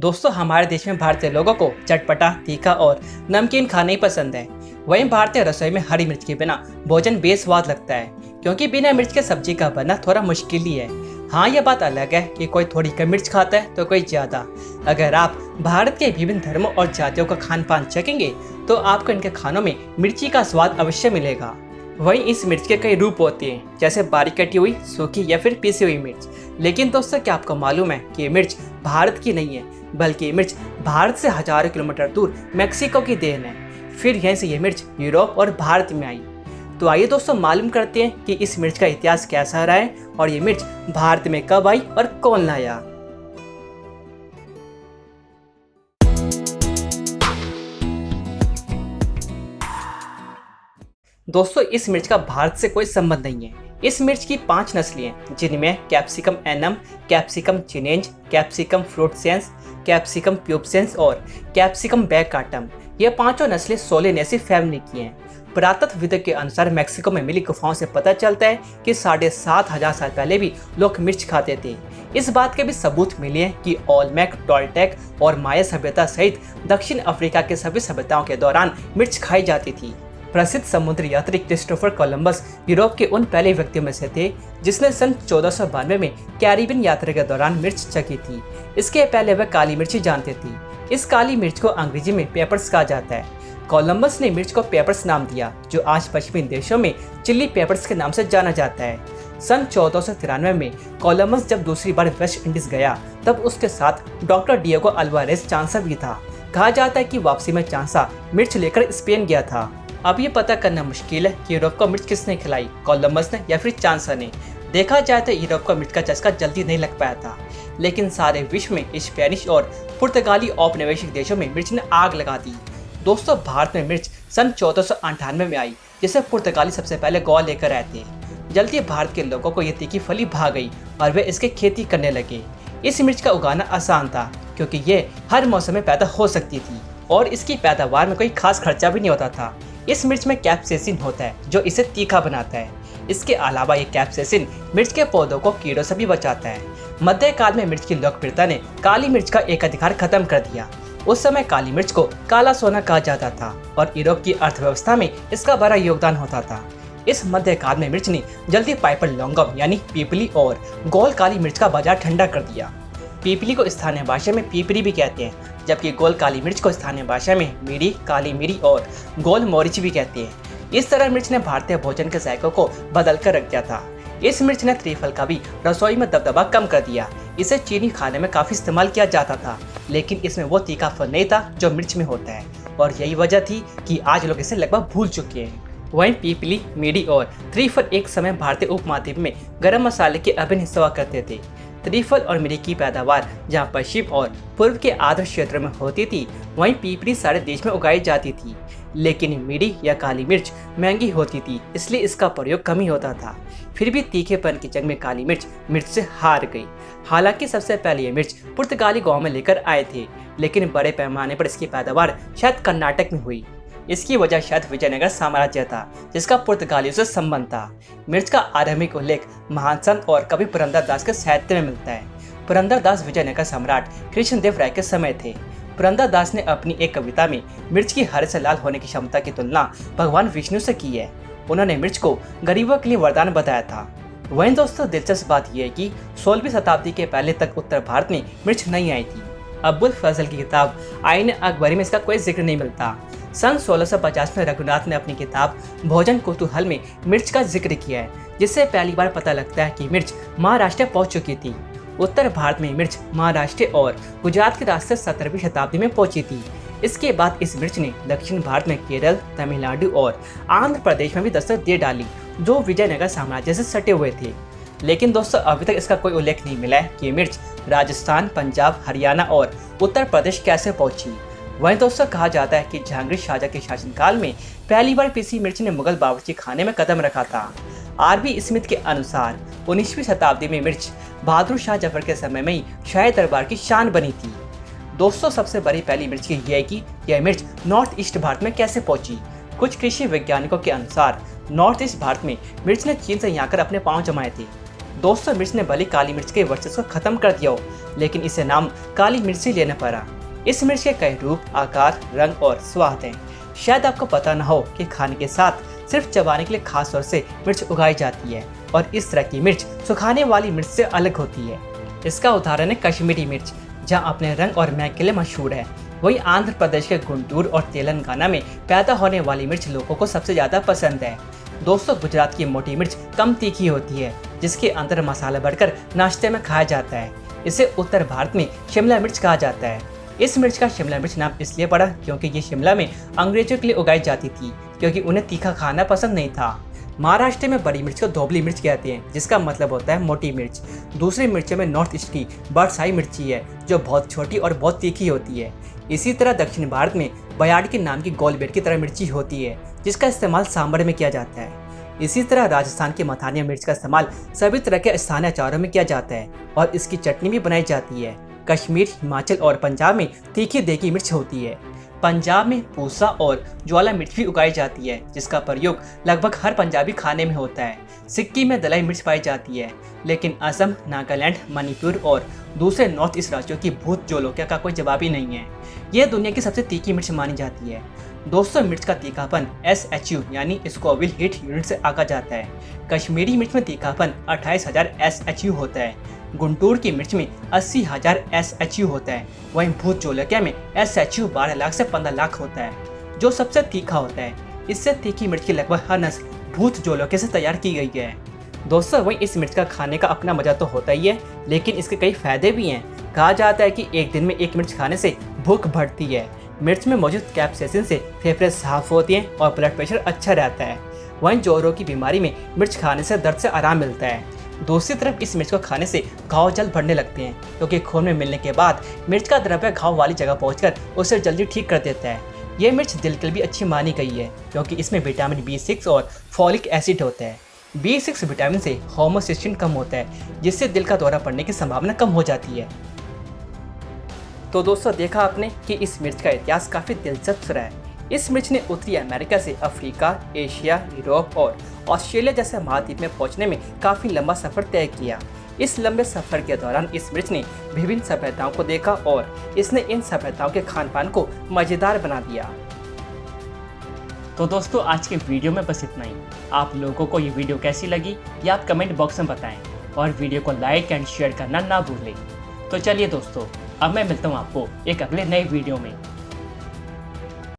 दोस्तों हमारे देश में भारतीय लोगों को चटपटा, तीखा और नमकीन खाना ही पसंद है। वहीं भारतीय रसोई में हरी मिर्च के बिना भोजन बेस्वाद लगता है, क्योंकि बिना मिर्च के सब्जी का बनना थोड़ा मुश्किल ही है। हाँ, यह बात अलग है कि कोई थोड़ी कम मिर्च खाता है तो कोई ज़्यादा। अगर आप भारत के विभिन्न धर्मों और जातियों का खान पान चखेंगे तो आपको इनके खानों में मिर्ची का स्वाद अवश्य मिलेगा। वहीं इस मिर्च के कई रूप होते हैं, जैसे बारीक कटी हुई, सूखी या फिर पीसी हुई मिर्च। लेकिन दोस्तों, क्या आपको मालूम है कि ये मिर्च भारत की नहीं है, बल्कि ये मिर्च भारत से हजारों किलोमीटर दूर मेक्सिको की देन है। फिर यहीं से ये मिर्च यूरोप और भारत में आई। तो आइए दोस्तों मालूम करते हैं कि इस मिर्च का इतिहास कैसा रहा है और ये मिर्च भारत में कब आई और कौन लाया। दोस्तों, इस मिर्च का भारत से कोई संबंध नहीं है। इस मिर्च की 5 नस्लें हैं, जिनमें Capsicum annuum, Capsicum chinense, Capsicum frutescens, Capsicum pubescens और कैप्सिकम बैकाटम। ये पांचों नस्लें सोलेनेसी फैमिली की हैं। पुरातत्वविदों के अनुसार मेक्सिको में मिली गुफाओं से पता चलता है कि 7,500 साल पहले भी लोग मिर्च खाते थे। इस बात के भी सबूत मिले हैं कि ओलमेक, टोल्टेक और माया सभ्यता सहित दक्षिण अफ्रीका के सभी सभ्यताओं के दौरान मिर्च खाई जाती थी। प्रसिद्ध समुद्री यात्री क्रिस्टोफर कोलंबस यूरोप के उन पहले व्यक्तियों में से थे जिसने सन 1492 में कैरिबियन यात्रा के दौरान मिर्च चखी थी। इसके पहले वह काली मिर्च जानते थे। इस काली मिर्च को अंग्रेजी में पेपर्स कहा जाता है। कोलंबस ने मिर्च को पेपर्स नाम दिया, जो आज पश्चिमी देशों में चिल्ली पेपर्स के नाम से जाना जाता है। सन 1493 में कोलंबस जब दूसरी बार वेस्ट इंडीज गया, तब उसके साथ डॉक्टर डिएगो अल्वारेज चांसा भी था। कहा जाता है कि वापसी में चांसा मिर्च लेकर स्पेन गया था। अब ये पता करना मुश्किल है कि यूरोप को मिर्च किसने खिलाई, कोलंबस ने या फिर चांसा ने। देखा जाए तो यूरोप को मिर्च का चस्का जल्दी नहीं लग पाया था, लेकिन सारे विश्व में स्पेनिश और पुर्तगाली औपनिवेशिक देशों में मिर्च ने आग लगा दी। दोस्तों, भारत में मिर्च सन 1498 में आई, जिसे पुर्तगाली सबसे पहले गोवा लेकर आए थे। जल्दी भारत के लोगों को ये तीखी फली भा गई और वे इसकी खेती करने लगे। इस मिर्च का उगाना आसान था, क्योंकि ये हर मौसम में पैदा हो सकती थी और इसकी पैदावार में कोई खास खर्चा भी नहीं होता था। इस मिर्च में कैप्सेसिन होता है, जो इसे तीखा बनाता है। इसके अलावा ये कैप्सेसिन मिर्च के पौधों को कीड़ों से भी बचाता है। मध्यकाल में मिर्च की लोकप्रियता ने काली मिर्च का एकाधिकार खत्म कर दिया। उस समय काली मिर्च को काला सोना कहा जाता था और यूरोप की अर्थव्यवस्था में इसका बड़ा योगदान होता था। इस मध्यकाल में मिर्च ने जल्दी पाइपर लॉन्गम यानी पीपली और गोल काली मिर्च का बाजार ठंडा कर दिया। पीपली को स्थानीय भाषा में पीपरी भी कहते हैं, जबकि गोल काली मिर्च को स्थानीय भाषा में मिरी, काली मिरी और गोल मोरिच भी कहते हैं। इस तरह मिर्च ने भारतीय भोजन के जायकों को बदल कर रख दिया था। इस मिर्च ने त्रिफल का भी रसोई में दबदबा कम कर दिया। इसे चीनी खाने में काफी इस्तेमाल किया जाता था, लेकिन इसमें वो तीखापन नहीं था जो मिर्च में होता है, और यही वजह थी कि आज लोग इसे लगभग भूल चुके हैं। वहीं पीपली, मिरी और त्रिफल एक समय भारतीय उपमहाद्वीप में गरम मसाले के अभिन्न हिस्सा हुआ करते थे। त्रिफल और मिरी की पैदावार जहां पश्चिम और पूर्व के आर्द्र क्षेत्र में होती थी, वहीं पीपली सारे देश में उगाई जाती थी। लेकिन मिरी या काली मिर्च महंगी होती थी, इसलिए इसका प्रयोग कम ही होता था। फिर भी तीखेपन की जंग में काली मिर्च से हार गई। हालांकि सबसे पहले ये मिर्च पुर्तगाली गांव में लेकर आए थे, लेकिन बड़े पैमाने पर इसकी पैदावार शायद कर्नाटक में हुई। इसकी वजह शायद विजयनगर साम्राज्य था, जिसका पुर्तगालियों से संबंध था। मिर्च का आरंभिक उल्लेख महान संत और कवि पुरंदरदास के साहित्य में मिलता है। पुरंदरदास विजयनगर सम्राट कृष्णदेव राय के समय थे। पुरंदरदास ने अपनी एक कविता में मिर्च की हरे से लाल होने की क्षमता की तुलना भगवान विष्णु से की है। उन्होंने मिर्च को गरीबों के लिए वरदान बताया था। वहीं दोस्तों, दिलचस्प बात यह है कि 16वीं शताब्दी के पहले तक उत्तर भारत में मिर्च नहीं आई थी। अब्बुल फजल की किताब आईन अकबरी में इसका कोई जिक्र नहीं मिलता। सन 1650 में रघुनाथ ने अपनी किताब भोजन कुतूहल में मिर्च का जिक्र किया है, जिससे पहली बार पता लगता है कि मिर्च महाराष्ट्र पहुंच चुकी थी। उत्तर भारत में मिर्च महाराष्ट्र और गुजरात के रास्ते 17वीं शताब्दी में पहुंची थी। इसके बाद इस मिर्च ने दक्षिण भारत में केरल, तमिलनाडु और आंध्र प्रदेश में भी दस्तक दे डाली, जो विजयनगर साम्राज्य से सटे हुए थे। लेकिन दोस्तों, अभी तक इसका कोई उल्लेख नहीं मिला है कि मिर्च राजस्थान, पंजाब, हरियाणा और उत्तर प्रदेश कैसे पहुंची। वहीं दोस्तों, कहा जाता है कि जहांगीर शाहजहां के शासनकाल में पहली बार पीसी मिर्च ने मुगल बावर्ची खाने में कदम रखा था। आरबी स्मिथ के अनुसार 19वीं शताब्दी में मिर्च बहादुर शाह जफर के समय में ही शाही दरबार की शान बनी थी। दोस्तों, सबसे बड़ी पहली मिर्च की यह है कि यह मिर्च नॉर्थ ईस्ट भारत में कैसे पहुंची। कुछ कृषि वैज्ञानिकों के अनुसार नॉर्थ ईस्ट भारत में मिर्च ने चीन से यहाँ कर अपने पांव जमाए थे। दोस्तों मिर्च ने भले काली मिर्च के वर्चस्व को खत्म कर दिया हो, लेकिन इसे नाम काली मिर्च ही लेना पड़ा। इस मिर्च के कई रूप, आकार, रंग और स्वाद हैं। शायद आपको पता न हो कि खाने के साथ सिर्फ चबाने के लिए खास तौर से मिर्च उगाई जाती है और इस तरह की मिर्च सुखाने वाली मिर्च से अलग होती है। इसका उदाहरण है कश्मीरी मिर्च, जहाँ अपने रंग और महक के लिए मशहूर है। वही आंध्र प्रदेश के गुंटूर और तेलंगाना में पैदा होने वाली मिर्च लोगों को सबसे ज़्यादा पसंद है। दोस्तों गुजरात की मोटी मिर्च कम तीखी होती है, जिसके अंदर मसाला भरकर नाश्ते में खाया जाता है। इसे उत्तर भारत में शिमला मिर्च कहा जाता है। इस मिर्च का शिमला मिर्च नाम इसलिए पड़ा क्योंकि ये शिमला में अंग्रेजों के लिए उगाई जाती थी, क्योंकि उन्हें तीखा खाना पसंद नहीं था। महाराष्ट्र में बड़ी मिर्च को धोबली मिर्च कहते हैं, जिसका मतलब होता है मोटी मिर्च। दूसरी मिर्चों में नॉर्थ ईस्ट की बरसाई मिर्ची है, जो बहुत छोटी और बहुत तीखी होती है। इसी तरह दक्षिण भारत में बयाड़ी के नाम की गोल बेट की तरह मिर्ची होती है, जिसका इस्तेमाल सांभर में किया जाता है। इसी तरह राजस्थान की मथानिया मिर्च का इस्तेमाल सभी तरह के स्थानीय अचारों में किया जाता है और इसकी चटनी भी बनाई जाती है। कश्मीर, हिमाचल और पंजाब में तीखी देगी मिर्च होती है। पंजाब में पूसा और ज्वाला मिर्च भी उगाई जाती है, जिसका प्रयोग लगभग हर पंजाबी खाने में होता है। सिक्किम में दलाई मिर्च पाई जाती है, लेकिन असम, नागालैंड, मणिपुर और दूसरे नॉर्थ ईस्ट राज्यों की भूत जोलोकिया का कोई जवाब ही नहीं है। यह दुनिया की सबसे तीखी मिर्च मानी जाती है। दोस्तों मिर्च का तीखापन SHU यानी स्कोविल हीट यूनिट से आंका जाता है। कश्मीरी मिर्च में तीखापन 28,000 SHU होता है। गुंटूर की मिर्च में 80,000 SHU होता है। वहीं भूत जोलोकिया में SHU 12 लाख से 15 लाख होता है, जो सबसे तीखा होता है। इससे तीखी मिर्च की लगभग हर नस्ल भूत जोलोकिया से तैयार की गई है। दोस्तों वहीं इस मिर्च का खाने का अपना मजा तो होता ही है, लेकिन इसके कई फायदे भी हैं। कहा जाता है कि एक दिन में एक मिर्च खाने से भूख बढ़ती है। मिर्च में मौजूद कैप्साइसिन से फेफड़े साफ होती हैं और ब्लड प्रेशर अच्छा रहता है। वहीं जोड़ों की बीमारी में मिर्च खाने से दर्द से आराम मिलता है। दूसरी तरफ इस मिर्च को खाने से घाव जल्द बढ़ने लगते हैं, क्योंकि खून में मिलने के बाद मिर्च का द्रव्य घाव वाली जगह पहुंचकर उसे जल्दी ठीक कर देता है। ये मिर्च दिल के लिए भी अच्छी मानी गई है, क्योंकि इसमें विटामिन B6 और फॉलिक एसिड होता है। B6 विटामिन से होमोसिस्टिन कम होता है, जिससे दिल का दौरा पड़ने की संभावना कम हो जाती है। तो दोस्तों देखा आपने कि इस मिर्च का इतिहास काफ़ी दिलचस्प रहा है। इस मिर्च ने उत्तरी अमेरिका से अफ्रीका, एशिया, यूरोप और ऑस्ट्रेलिया जैसे महाद्वीप में पहुंचने में काफ़ी लंबा सफ़र तय किया। इस लंबे सफ़र के दौरान इस मिर्च ने विभिन्न सभ्यताओं को देखा और इसने इन सभ्यताओं के खान पान को मज़ेदार बना दिया। तो दोस्तों आज के वीडियो में बस इतना ही। आप लोगों को ये वीडियो कैसी लगी या आप कमेंट बॉक्स में बताएं और वीडियो को लाइक एंड शेयर करना ना भूलें। तो चलिए दोस्तों, अब मैं मिलता हूँ आपको एक अगले नए वीडियो में।